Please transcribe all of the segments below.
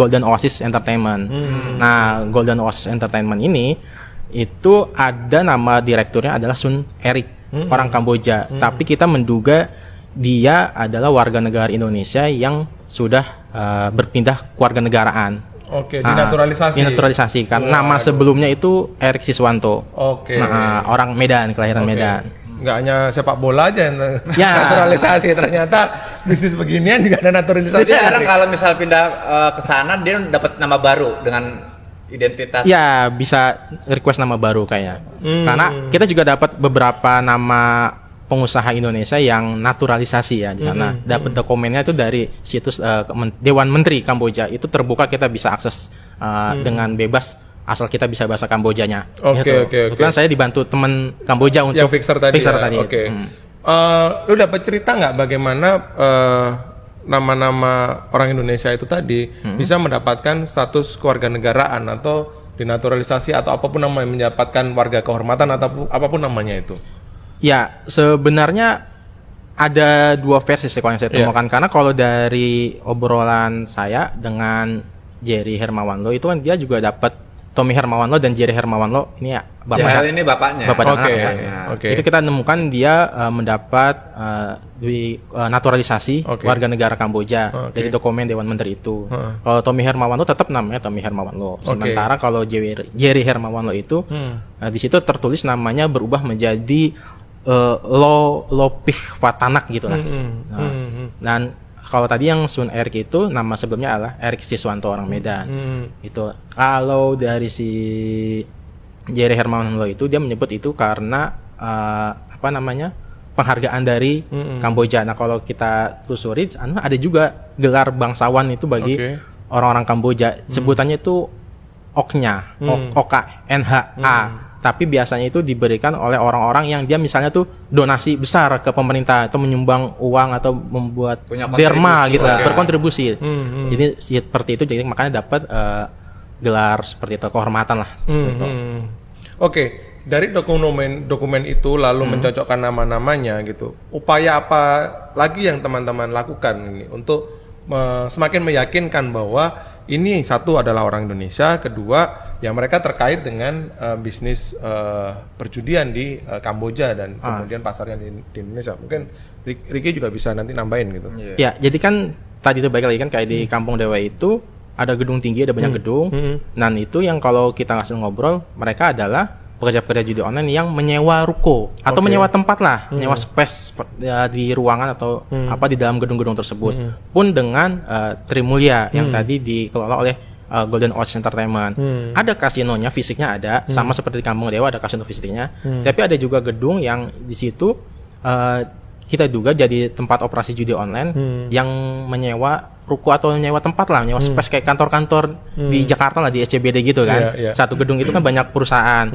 Golden Oasis Entertainment. Nah, Golden Oasis Entertainment ini itu ada nama direkturnya adalah Sun Eric, orang Kamboja. Tapi kita menduga dia adalah warga negara Indonesia yang sudah berpindah kewarganegaraan. Oke, dinaturalisasi. Dinaturalisasi karena nama sebelumnya itu Erik Siswanto. Oke. Orang Medan, kelahiran Medan. Nggak hanya sepak bola aja yang Ya. naturalisasi, ternyata bisnis beginian juga ada naturalisasi. Jadi sekarang kalau misal pindah ke sana dia dapat nama baru dengan identitas. Ya, bisa request nama baru kayaknya. Karena kita juga dapat beberapa nama pengusaha Indonesia yang naturalisasi ya di sana. Dapat dokumennya itu dari situs Dewan Menteri Kamboja. Itu terbuka, kita bisa akses dengan bebas asal kita bisa bahasa Kambojanya. Oke. Kebetulan saya dibantu teman Kamboja untuk yang fixer tadi. Oke. Lu dapat cerita nggak bagaimana nama-nama orang Indonesia itu tadi bisa mendapatkan status kewarganegaraan atau dinaturalisasi atau apapun namanya, mendapatkan warga kehormatan atau apapun namanya itu? Ya, sebenarnya ada dua versi sih kalau yang saya temukan. Karena kalau dari obrolan saya dengan Jerry Hermawan Lo itu kan dia juga dapat Tommy Hermawan Lo dan Jerry Hermawan Lo ini ya bapak ini bapaknya. Bapak dan anak ya. Itu kita nemukan dia mendapat naturalisasi warga negara Kamboja dari dokumen Dewan Menteri itu. Kalau Tommy Hermawan Lo tetap namanya Tommy Hermawan Lo. Sementara kalau Jerry Hermawan Lo itu di situ tertulis namanya berubah menjadi Lopih Fatanak gitu lah. Dan kalau tadi yang Sun Eric itu nama sebelumnya adalah Erik Siswanto, orang Medan. Itu kalau dari si Jerry Hermawan Lo itu dia menyebut itu karena penghargaan dari Kamboja. Nah, kalau kita telusuri ada juga gelar bangsawan itu bagi orang-orang Kamboja. Sebutannya itu Oknya, OKNHA. Tapi biasanya itu diberikan oleh orang-orang yang dia misalnya tuh donasi besar ke pemerintah atau menyumbang uang atau membuat derma gitu, berkontribusi. Jadi seperti itu, jadi makanya dapat gelar seperti itu, kehormatan lah. Gitu. Oke, dari dokumen itu lalu mencocokkan nama-namanya gitu. Upaya apa lagi yang teman-teman lakukan ini untuk semakin meyakinkan bahwa ini satu adalah orang Indonesia, kedua ya mereka terkait dengan bisnis perjudian di Kamboja dan kemudian pasarnya di Indonesia. Mungkin Ricky juga bisa nanti nambahin gitu. Ya, jadi kan tadi itu baik lagi kan kayak di Kampung Dewa itu ada gedung tinggi, ada banyak gedung. Dan itu yang kalau kita ngasih ngobrol, mereka adalah pekerja-pekerja judi online yang menyewa ruko atau menyewa tempat lah, menyewa space di ruangan atau apa di dalam gedung-gedung tersebut. Pun dengan Trimulya yang tadi dikelola oleh Golden Oasis Entertainment. Ada kasinonya, fisiknya ada, sama seperti di Kampung Dewa ada kasino fisiknya. Tapi ada juga gedung yang di situ kita duga jadi tempat operasi judi online yang menyewa ruko atau menyewa tempat lah, menyewa space kayak kantor-kantor di Jakarta lah, di SCBD gitu kan. Satu gedung itu kan banyak perusahaan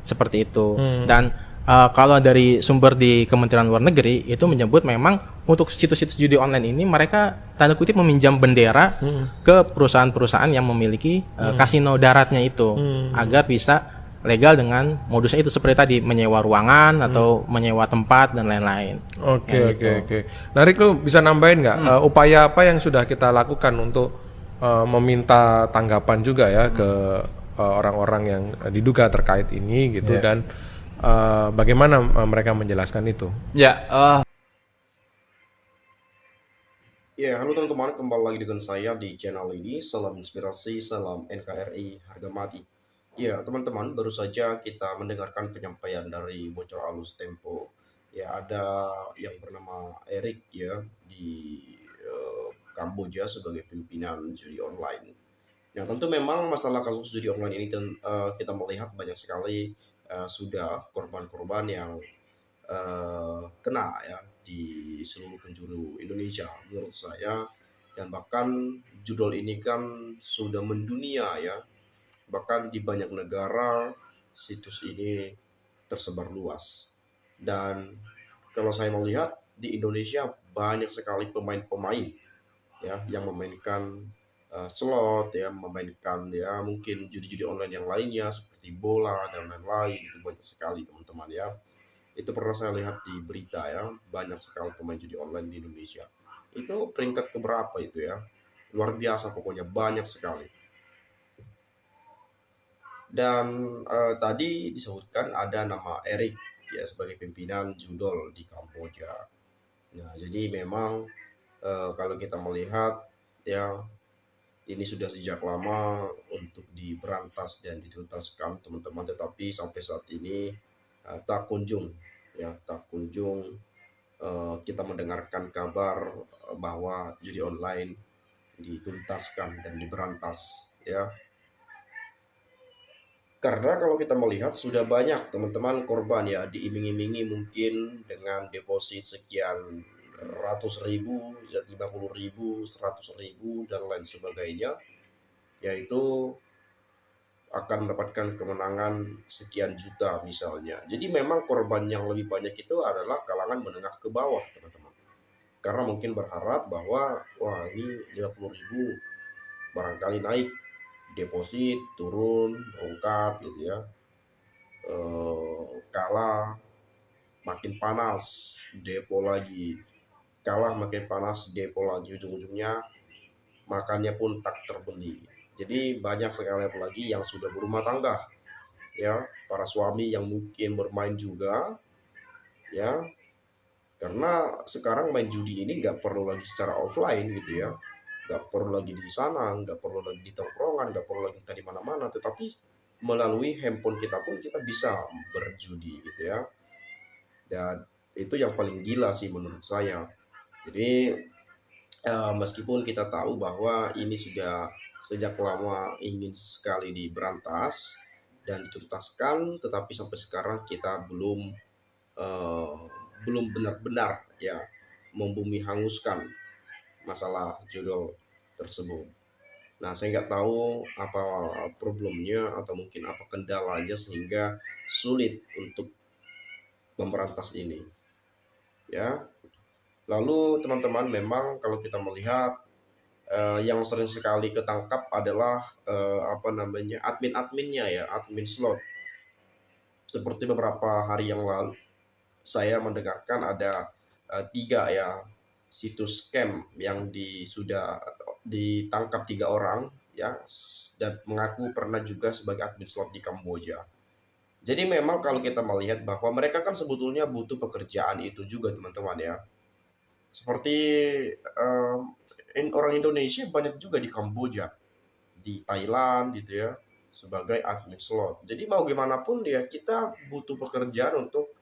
seperti itu. Dan kalau dari sumber di Kementerian Luar Negeri itu menyebut memang untuk situs-situs judi online ini mereka tanda kutip meminjam bendera ke perusahaan-perusahaan yang memiliki kasino daratnya itu agar bisa legal dengan modusnya itu seperti tadi menyewa ruangan atau menyewa tempat dan lain-lain. Oke. Nah, Rick, lu bisa nambahin nggak upaya apa yang sudah kita lakukan untuk meminta tanggapan juga ya ke orang-orang yang diduga terkait ini gitu dan bagaimana mereka menjelaskan itu? Ya, halo teman-teman, kembali lagi dengan saya di channel ini. Salam inspirasi, salam NKRI, harga mati. Ya, teman-teman, baru saja kita mendengarkan penyampaian dari Bocor Alus Tempo. Ya, ada yang bernama Erik ya di Kamboja sebagai pimpinan judi online. Nah, tentu memang masalah kasus judi online ini kita melihat banyak sekali sudah korban-korban yang kena ya di seluruh penjuru Indonesia menurut saya, dan bahkan judul ini kan sudah mendunia ya, bahkan di banyak negara situs ini tersebar luas. Dan kalau saya melihat di Indonesia banyak sekali pemain-pemain ya yang memainkan slot ya, memainkan ya mungkin judi-judi online yang lainnya seperti bola dan lain-lain. Itu banyak sekali teman-teman ya. Itu pernah saya lihat di berita ya, banyak sekali pemain judi online di Indonesia. Itu peringkat keberapa itu ya? luar biasa pokoknya banyak sekali. Dan tadi disebutkan ada nama Erik ya sebagai pimpinan judol di Kamboja. Nah, jadi memang kalau kita melihat ya ini sudah sejak lama untuk diberantas dan dituntaskan teman-teman, tetapi sampai saat ini tak kunjung tak kunjung kita mendengarkan kabar bahwa judi online dituntaskan dan diberantas ya. Karena kalau kita melihat sudah banyak teman-teman korban ya diiming-imingi mungkin dengan deposit sekian ratus ribu, ya 50.000, 100.000 dan lain sebagainya, yaitu akan mendapatkan kemenangan sekian juta misalnya. Jadi memang korban yang lebih banyak itu adalah kalangan menengah ke bawah teman-teman. Karena mungkin berharap bahwa wah ini 50.000 barangkali naik, deposit turun, berungkap gitu ya. Kalah makin panas depo lagi, kalah makin panas depo lagi, ujung-ujungnya makannya pun tak terbeli. Jadi banyak sekali apalagi yang sudah berumah tangga ya, para suami yang mungkin bermain juga ya, karena sekarang main judi ini nggak perlu lagi secara offline gitu ya, nggak perlu lagi di sana, nggak perlu lagi di tongkrongan, nggak perlu lagi di mana-mana, tetapi melalui handphone kita pun kita bisa berjudi gitu ya. Dan itu yang paling gila sih menurut saya. Jadi meskipun kita tahu bahwa ini sudah sejak lama ingin sekali diberantas dan dituntaskan, tetapi sampai sekarang kita eh, belum benar-benar ya membumi hanguskan masalah judul tersebut. Nah, saya nggak tahu apa problemnya atau mungkin apa kendalanya sehingga sulit untuk memberantas ini ya. Lalu teman-teman memang kalau kita melihat yang sering sekali ketangkap adalah apa namanya admin-adminnya ya, admin slot. Seperti beberapa hari yang lalu saya mendengarkan ada 3 ya situs scam yang sudah ditangkap 3 orang ya, dan mengaku pernah juga sebagai admin slot di Kamboja. Jadi memang kalau kita melihat bahwa mereka kan sebetulnya butuh pekerjaan itu juga teman-teman ya. Seperti orang Indonesia banyak juga di Kamboja, di Thailand gitu ya, sebagai admin slot. Jadi mau gimana pun ya kita butuh pekerjaan untuk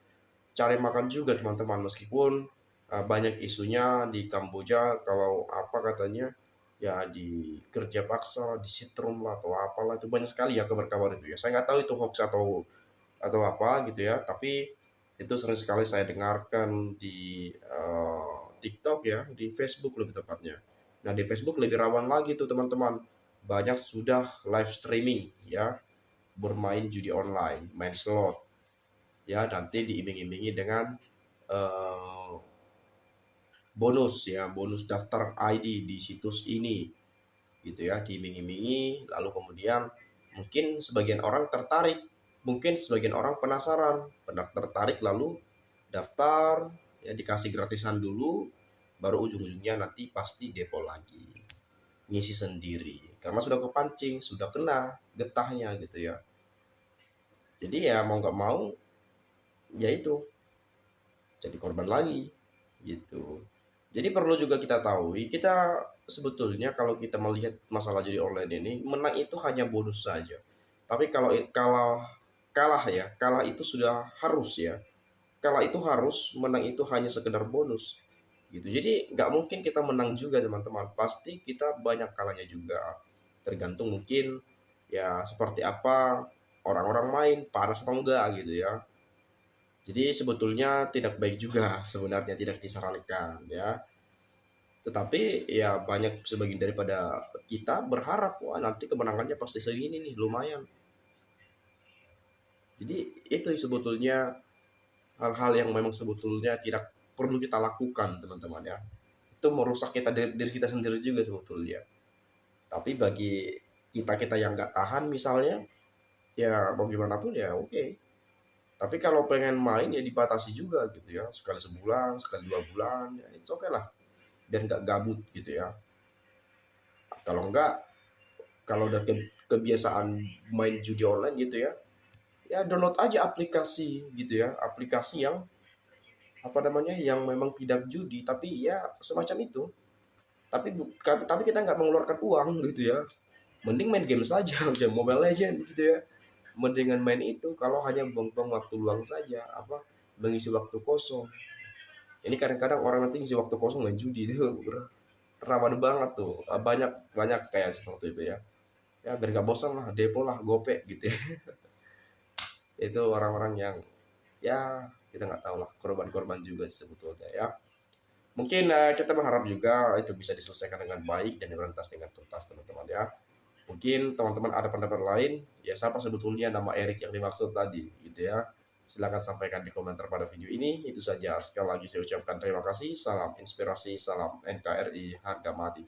cari makan juga teman-teman, meskipun banyak isunya di Kamboja kalau apa katanya ya di kerja paksa, di sitrum lah atau apalah, itu banyak sekali ya kabar-kabar itu ya. Saya nggak tahu itu hoax atau apa gitu ya, tapi itu sering sekali saya dengarkan di TikTok ya, di Facebook lebih tepatnya. Nah, di Facebook lebih rawan lagi tuh teman-teman. Banyak sudah live streaming ya, bermain judi online, main slot. Ya, nanti diiming-imingi dengan eh, bonus ya, bonus daftar ID di situs ini gitu ya, diiming-imingi lalu kemudian mungkin sebagian orang tertarik, mungkin sebagian orang penasaran, tertarik lalu daftar ya, dikasih gratisan dulu, baru ujung-ujungnya nanti pasti depo lagi, ngisi sendiri karena sudah kepancing, sudah kena getahnya gitu ya. Jadi ya mau nggak mau ya itu jadi korban lagi gitu. Jadi perlu juga kita tahu, kita sebetulnya kalau kita melihat masalah judi online ini, menang itu hanya bonus saja. Tapi kalau kalah ya, kalah itu sudah harus ya. Kalah itu harus, menang itu hanya sekedar bonus. Gitu. Jadi nggak mungkin kita menang juga teman-teman. Pasti kita banyak kalahnya juga. Tergantung mungkin ya seperti apa orang-orang main, panas atau enggak gitu ya. Jadi sebetulnya tidak baik juga, sebenarnya tidak disarankan ya. Tetapi ya banyak sebagian daripada kita berharap wah nanti kemenangannya pasti segini nih, lumayan. Jadi itu sebetulnya hal-hal yang memang sebetulnya tidak perlu kita lakukan teman-teman ya. Itu merusak diri kita sendiri juga sebetulnya. Tapi bagi kita yang nggak tahan misalnya, ya mau gimana pun ya oke. Tapi kalau pengen main ya dibatasi juga gitu ya, sekali sebulan, sekali 2 bulan, ya it's okay lah, dan nggak gabut gitu ya. Kalau enggak, kalau udah kebiasaan main judi online gitu ya, ya download aja aplikasi gitu ya, aplikasi yang apa namanya, yang memang tidak judi tapi ya semacam itu. Tapi kita nggak mengeluarkan uang gitu ya. Mending main game saja, game Mobile Legend gitu ya. Mendingan main itu kalau hanya buang-buang waktu luang saja, apa mengisi waktu kosong. Ini kadang-kadang orang nanti ngisi waktu kosong main judi itu rawan banget tuh. Banyak banyak kayak seperti itu ya. Ya biar gak bosan lah, depo lah, gope gitu ya. Itu orang-orang yang ya kita nggak tahu lah, korban-korban juga sih sebetulnya ya. Mungkin kita berharap juga itu bisa diselesaikan dengan baik dan diberantas dengan tuntas teman-teman ya. Mungkin teman-teman ada pendapat lain, ya siapa sebetulnya nama Erik yang dimaksud tadi gitu ya. Silakan sampaikan di komentar pada video ini. Itu saja. Sekali lagi saya ucapkan terima kasih. Salam inspirasi, salam NKRI harga mati.